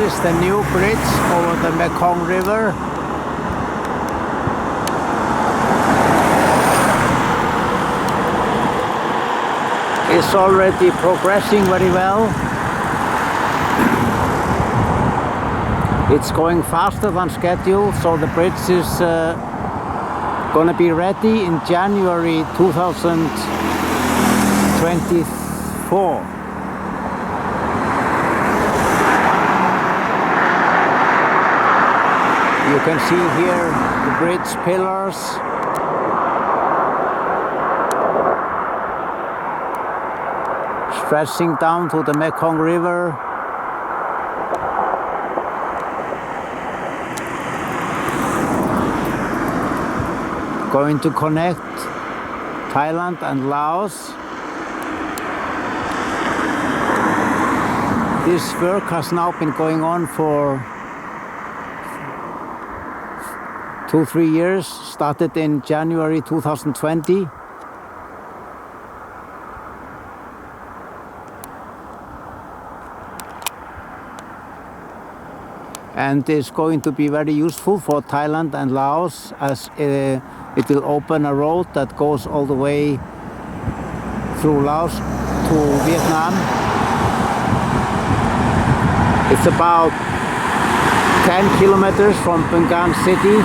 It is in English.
is the new bridge over the Mekong River. It's already progressing very well. It's going faster than scheduled, so the bridge is going to be ready in January 2024. You can see here the bridge pillars. Stretching down to the Mekong River. Going to connect Thailand and Laos. This work has now been going on for 2-3 years, started in January 2020. And is going to be very useful for Thailand and Laos, as it will open a road that goes all the way through Laos to Vietnam. It's about 10 kilometers from Bueng Kan City.